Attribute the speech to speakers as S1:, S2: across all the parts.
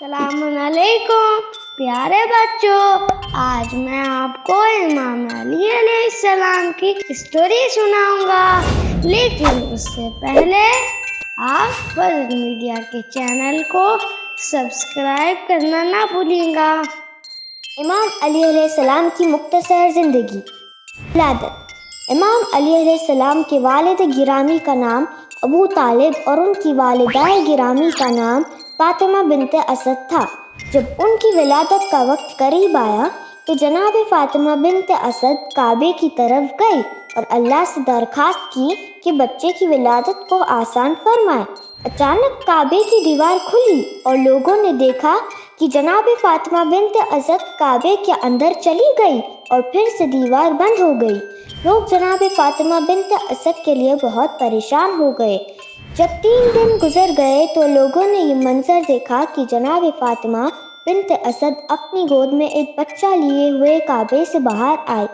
S1: السلام علیکم پیارے بچوں، آج میں آپ کو امام علی علیہ السلام کی اسٹوری سناؤں گا، لیکن اس سے پہلے آپ فضل میڈیا کے چینل کو سبسکرائب کرنا نہ بھولیں گا۔
S2: امام علی علیہ السلام کی مختصر زندگی۔ ولادت۔ امام علی علیہ السلام کے والد گرامی کا نام ابو طالب اور ان کی والدہ گرامی کا نام فاطمہ بنت اسد تھا۔ جب ان کی ولادت کا وقت قریب آیا تو جناب فاطمہ بنت اسد کعبے کی طرف گئی اور اللہ سے درخواست کی کہ بچے کی ولادت کو آسان فرمائے۔ اچانک کعبے کی دیوار کھلی اور لوگوں نے دیکھا کہ جناب فاطمہ بنت اسد کعبے کے اندر چلی گئی اور پھر سے دیوار بند ہو گئی۔ لوگ جناب فاطمہ بنت اسد کے لیے بہت پریشان ہو گئے۔ جب 3 دن گزر گئے تو لوگوں نے یہ منظر دیکھا کہ جناب فاطمہ بنت اسد اپنی گود میں ایک بچہ لیے ہوئے کعبے سے باہر آئے۔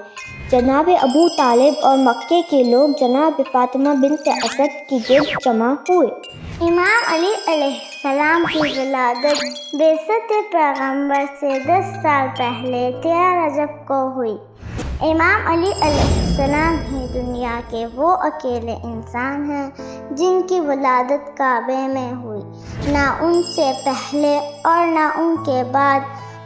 S2: جناب ابو طالب اور مکے کے لوگ جناب فاطمہ بنت اسد کی گرد جمع ہوئے۔
S3: امام علی علیہ السلام کی ولادت بعثت پیغمبر سے 10 سال پہلے 13 رجب کو ہوئی۔ امام علی علیہ السلام ہی دنیا کے وہ اکیلے انسان ہیں جن کی ولادت کعبے میں ہوئی۔ نہ ان سے پہلے اور نہ ان کے بعد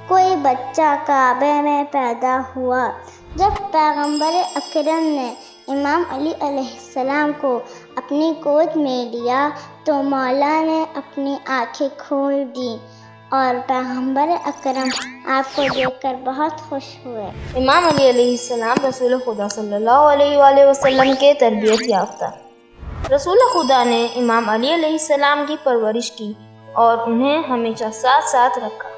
S3: کوئی بچہ کعبے میں پیدا ہوا۔ جب پیغمبر اکرم نے امام علی علیہ السلام کو اپنی گود میں لیا تو مولا نے اپنی آنکھیں کھول دیں اور پیغمبر اکرم آپ کو دیکھ کر بہت خوش ہوئے۔
S4: امام علی علیہ السلام رسول خدا صلی اللہ علیہ وآلہ وسلم کے تربیت یافتہ۔ رسول خدا نے امام علی علیہ السلام کی پرورش کی اور انہیں ہمیشہ ساتھ ساتھ رکھا۔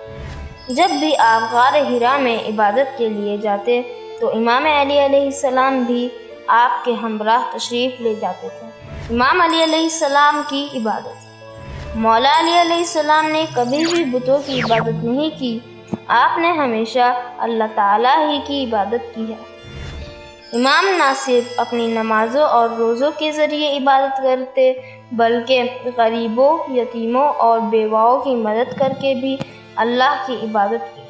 S4: جب بھی آپ غار حرا میں عبادت کے لیے جاتے تو امام علی علیہ السلام بھی آپ کے ہمراہ تشریف لے جاتے تھے۔ امام علی علیہ السلام کی عبادت۔ مولا علی علیہ السلام نے کبھی بھی بتوں کی عبادت نہیں کی، آپ نے ہمیشہ اللہ تعالیٰ ہی کی عبادت کی ہے۔ امام نہ صرف اپنی نمازوں اور روزوں کے ذریعے عبادت کرتے بلکہ غریبوں، یتیموں اور بیواؤں کی مدد کر کے بھی اللہ کی عبادت کی۔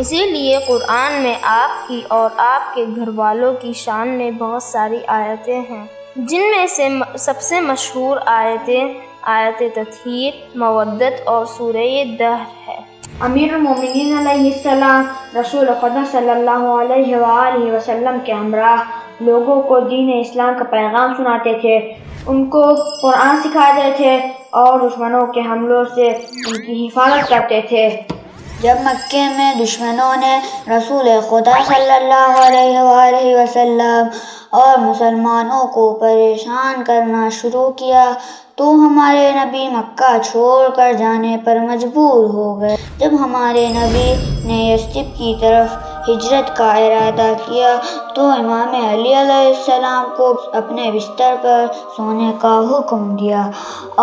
S4: اسی لیے قرآن میں آپ کی اور آپ کے گھر والوں کی شان میں بہت ساری آیتیں ہیں، جن میں سے سب سے مشہور آیت تطہیر، مودت اور سورہ دہر ہے۔
S5: امیر المومنین علیہ السلام رسول خدا صلی اللہ علیہ وآلہ وسلم کے ہمراہ لوگوں کو دین اسلام کا پیغام سناتے تھے، ان کو قرآن سکھاتے تھے اور دشمنوں کے حملوں سے ان کی حفاظت کرتے تھے۔
S2: جب مکے میں دشمنوں نے رسول خدا صلی اللہ علیہ وآلہ وسلم اور مسلمانوں کو پریشان کرنا شروع کیا تو ہمارے نبی مکہ چھوڑ کر جانے پر مجبور ہو گئے۔ جب ہمارے نبی نے یثرب کی طرف ہجرت کا ارادہ کیا تو امام علی علیہ السلام کو اپنے بستر پر سونے کا حکم دیا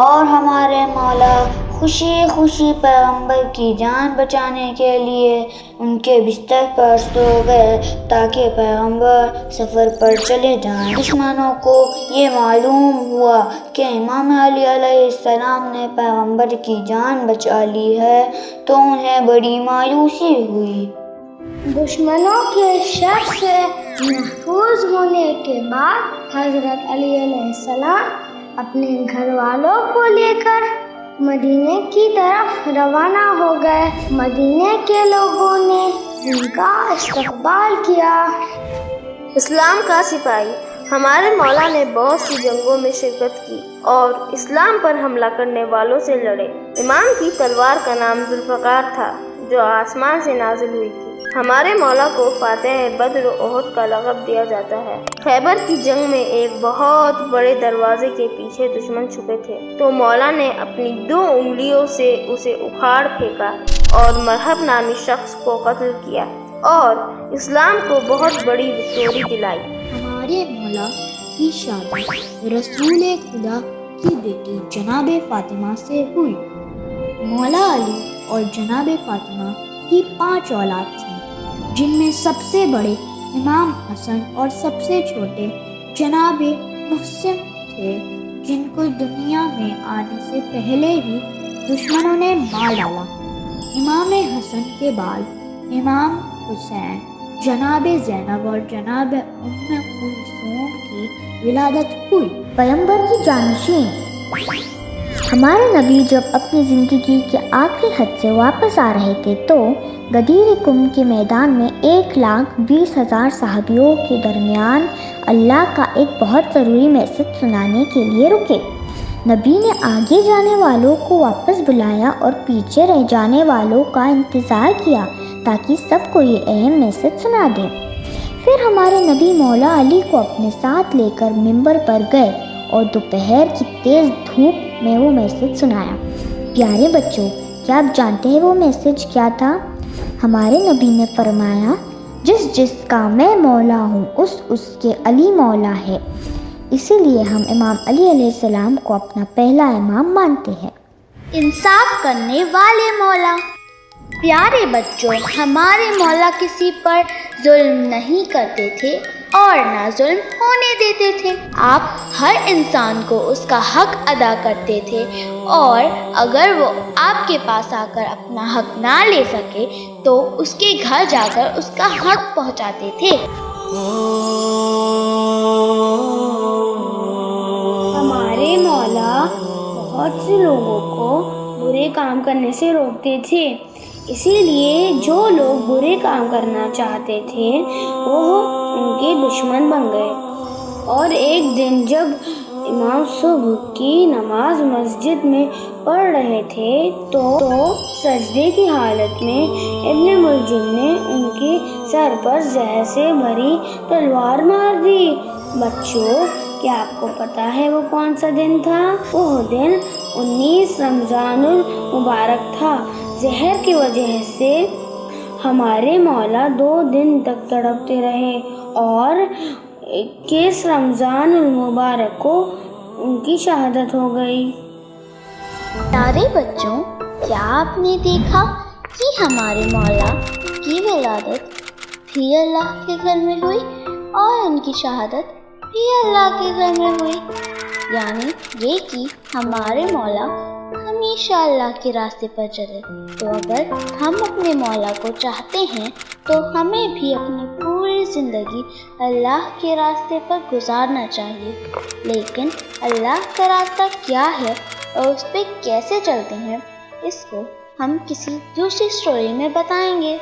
S2: اور ہمارے مولا خوشی خوشی پیغمبر کی جان بچانے کے لیے ان کے بستر پر سو گئے تاکہ پیغمبر سفر پر چلے جائیں۔ دشمنوں کو یہ معلوم ہوا کہ امام علی علیہ السلام نے پیغمبر کی جان بچا لی ہے تو انہیں بڑی مایوسی ہوئی۔
S1: دشمنوں کے شر سے محفوظ ہونے کے بعد حضرت علی علیہ السلام اپنے گھر والوں کو لے کر مدینے کی طرف روانہ ہو گئے۔ مدینے کے لوگوں نے ان کا استقبال کیا۔
S4: اسلام کا سپاہی۔ ہمارے مولا نے بہت سی جنگوں میں شرکت کی اور اسلام پر حملہ کرنے والوں سے لڑے۔ امام کی تلوار کا نام ذوالفقار تھا جو آسمان سے نازل ہوئی تھی۔ ہمارے مولا کو فاتح بدر و احد کا لقب دیا جاتا ہے۔ خیبر کی جنگ میں ایک بہت بڑے دروازے کے پیچھے دشمن چھپے تھے تو مولا نے اپنی 2 انگلیوں سے اسے اکھاڑ پھینکا اور مرحب نامی شخص کو قتل کیا اور اسلام کو بہت بڑی وکٹوری دلائی۔
S2: ہمارے مولا کی شادی رسول خدا کی بیٹی جناب فاطمہ سے ہوئی۔ مولا علی اور جناب فاطمہ کی 5 اولاد تھیں، جن میں سب سے بڑے امام حسن اور سب سے چھوٹے جناب محسن تھے، جن کو دنیا میں آنے سے پہلے ہی دشمنوں نے مار ڈالا۔
S5: امام حسن کے بعد امام حسین، جناب زینب اور جناب ام کلثوم کی ولادت ہوئی۔
S2: پیغمبر کی جانشین، ہمارے نبی جب اپنی زندگی کے آخری حج سے واپس آ رہے تھے تو غدیر قم کے میدان میں 1,20,000 صحابیوں کے درمیان اللہ کا ایک بہت ضروری میسج سنانے کے لیے رکے۔ نبی نے آگے جانے والوں کو واپس بلایا اور پیچھے رہ جانے والوں کا انتظار کیا تاکہ سب کو یہ اہم میسج سنا دیں۔ پھر ہمارے نبی مولا علی کو اپنے ساتھ لے کر ممبر پر گئے اور دوپہر کی تیز دھوپ میں وہ میسج سنایا۔ پیارے بچوں، کیا آپ جانتے ہیں وہ میسج کیا تھا؟ ہمارے نبی نے فرمایا، جس کا میں مولا ہوں اس کے علی مولا ہے۔ اسی لیے ہم امام علی علیہ السلام کو اپنا پہلا امام مانتے ہیں۔
S3: انصاف کرنے والے مولا۔ پیارے بچوں، ہمارے مولا کسی پر ظلم نہیں کرتے تھے اور نہ ظلم ہونے دیتے تھے۔ آپ ہر انسان کو اس کا حق ادا کرتے تھے اور اگر وہ آپ کے پاس آ کر اپنا حق نہ لے سکے تو اس کے گھر جا کر اس کا حق پہنچاتے تھے۔
S5: ہمارے مولا بہت سے لوگوں کو برے کام کرنے سے روکتے تھے، اسی لیے جو لوگ برے کام کرنا چاہتے تھے وہ ان کے دشمن بن گئے۔ اور ایک دن جب امام صبح کی نماز مسجد میں پڑھ رہے تھے تو سجدے کی حالت میں ابن ملجم نے ان کے سر پر زہر سے بھری تلوار مار دی۔ بچوں، کیا آپ کو پتا ہے وہ کون سا دن تھا؟ وہ دن 19 رمضان المبارک تھا۔ زہر کی وجہ سے ہمارے مولا 2 دن تک تڑپتے رہے اور 21 رمضان المبارک کو ان کی شہادت ہو گئی۔
S3: پیارے بچوں، کیا آپ نے دیکھا کہ ہمارے مولا کی ولادت بھی اللہ کے گھر میں ہوئی اور ان کی شہادت بھی اللہ کے گھر میں ہوئی؟ یعنی یہ کہ ہمارے مولا ہمیشہ اللہ کے راستے پر چلے۔ تو اگر ہم اپنے مولا کو چاہتے ہیں تو ہمیں بھی اپنی پوری زندگی اللہ کے راستے پر گزارنا چاہیے۔ لیکن اللہ کا راستہ کیا ہے اور اس پہ کیسے چلتے ہیں، اس کو ہم کسی دوسری سٹوری میں بتائیں گے۔